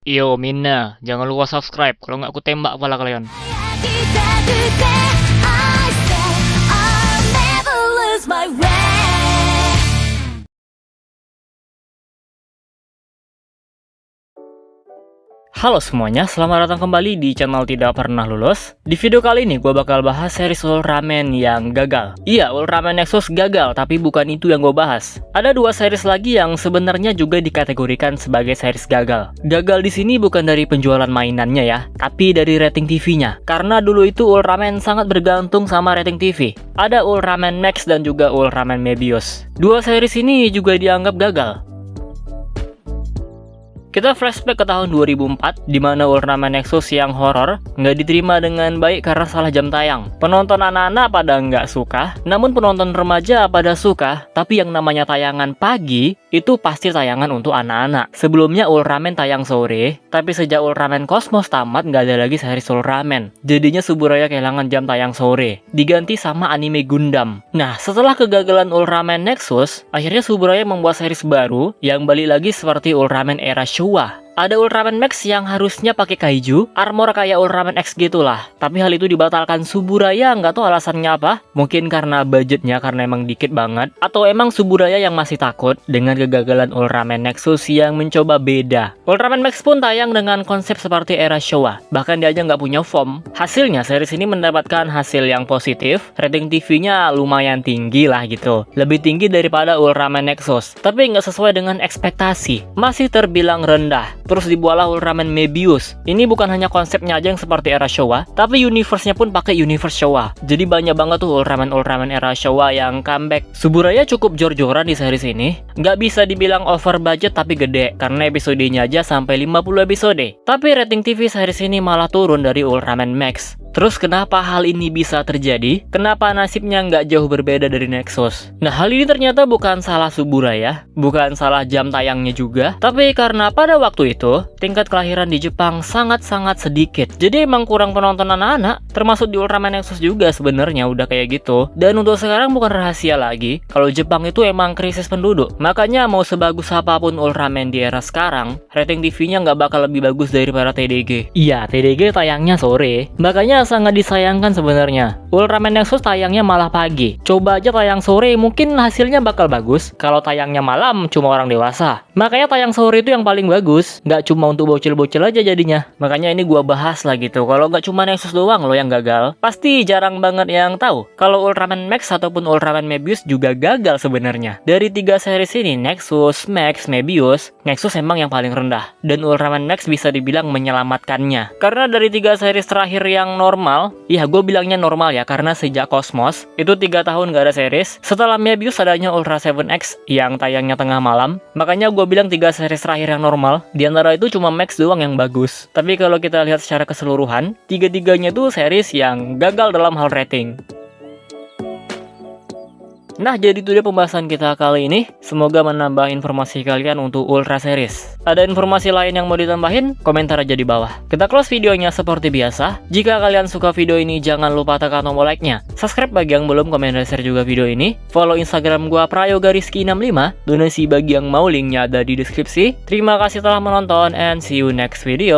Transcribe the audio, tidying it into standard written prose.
Yo Mina, jangan lupa subscribe, kalau nggak aku tembak kepala kalian. Halo semuanya, selamat datang kembali di channel Tidak Pernah Lulus. Di video kali ini gue bakal bahas series Ultraman yang gagal. Iya, Ultraman Nexus gagal, tapi bukan itu yang gue bahas. Ada dua series lagi yang sebenarnya juga dikategorikan sebagai series gagal. Gagal di sini bukan dari penjualan mainannya ya, tapi dari rating TV-nya. Karena dulu itu Ultraman sangat bergantung sama rating TV. Ada Ultraman Max dan juga Ultraman Mebius. Dua series ini juga dianggap gagal. Kita flashback ke tahun 2004, di mana Ultraman Nexus yang horor nggak diterima dengan baik karena salah jam tayang. Penonton anak-anak pada nggak suka, namun penonton remaja pada suka. Tapi yang namanya tayangan pagi, itu pasti tayangan untuk anak-anak. Sebelumnya Ultraman tayang sore, tapi sejak Ultraman Cosmos tamat nggak ada lagi series Ultraman. Jadinya Suburaya kehilangan jam tayang sore, diganti sama anime Gundam. Nah, setelah kegagalan Ultraman Nexus, akhirnya Suburaya membuat series baru yang balik lagi seperti Ultraman era Showa. Ada Ultraman Max yang harusnya pakai kaiju, armor kayak Ultraman X gitulah. Tapi hal itu dibatalkan Suburaya, nggak tahu alasannya apa. Mungkin karena budgetnya, karena emang dikit banget. Atau emang Suburaya yang masih takut dengan kegagalan Ultraman Nexus yang mencoba beda. Ultraman Max pun tayang dengan konsep seperti era Showa. Bahkan dia aja nggak punya form. Hasilnya, series ini mendapatkan hasil yang positif. Rating TV-nya lumayan tinggi lah gitu. Lebih tinggi daripada Ultraman Nexus. Tapi nggak sesuai dengan ekspektasi. Masih terbilang rendah. Terus dibuatlah Ultraman Mebius. Ini bukan hanya konsepnya aja yang seperti era Showa, tapi universe-nya pun pakai universe Showa. Jadi banyak banget tuh Ultraman era Showa yang comeback. Suburaya cukup jor-joran di series ini. Nggak bisa dibilang over budget tapi gede, karena episodenya aja sampai 50 episode. Tapi rating TV series ini malah turun dari Ultraman Max. Terus kenapa hal ini bisa terjadi? Kenapa nasibnya nggak jauh berbeda dari Nexus? Nah, hal ini ternyata bukan salah Suburaya, bukan salah jam tayangnya juga, tapi karena pada waktu itu, tingkat kelahiran di Jepang sangat-sangat sedikit. Jadi emang kurang penonton anak-anak, termasuk di Ultraman Nexus juga sebenarnya udah kayak gitu. Dan untuk sekarang bukan rahasia lagi, kalau Jepang itu emang krisis penduduk. Makanya mau sebagus apapun Ultraman di era sekarang, rating TV-nya nggak bakal lebih bagus daripada TDG. Iya, TDG tayangnya sore, makanya sangat disayangkan sebenarnya. Ultraman Nexus tayangnya malah pagi. Coba aja tayang sore, mungkin hasilnya bakal bagus. Kalau tayangnya malam, cuma orang dewasa. Makanya tayang sore itu yang paling bagus. Nggak cuma untuk bocil-bocil aja jadinya. Makanya ini gua bahas lah gitu. Kalau nggak cuma Nexus doang loh yang gagal, pasti jarang banget yang tahu. Kalau Ultraman Max ataupun Ultraman Mebius juga gagal sebenarnya. Dari 3 series ini, Nexus, Max, Mebius, Nexus emang yang paling rendah. Dan Ultraman Max bisa dibilang menyelamatkannya. Karena dari 3 series terakhir yang normal, ya gue bilangnya normal ya, karena sejak Cosmos itu 3 tahun gak ada series. Setelah Mebius adanya Ultra 7X yang tayangnya tengah malam. Makanya gue bilang 3 series terakhir yang normal. Di antara itu cuma Max doang yang bagus. Tapi kalau kita lihat secara keseluruhan, 3-3-nya tuh series yang gagal dalam hal rating. Nah, jadi itu dia pembahasan kita kali ini. Semoga menambah informasi kalian untuk Ultra Series. Ada informasi lain yang mau ditambahin? Komentar aja di bawah. Kita close videonya seperti biasa. Jika kalian suka video ini, jangan lupa tekan tombol like-nya. Subscribe bagi yang belum, komen dan share juga video ini. Follow Instagram gua Prayoga_Rizky65. Donasi bagi yang mau, linknya ada di deskripsi. Terima kasih telah menonton and see you next video.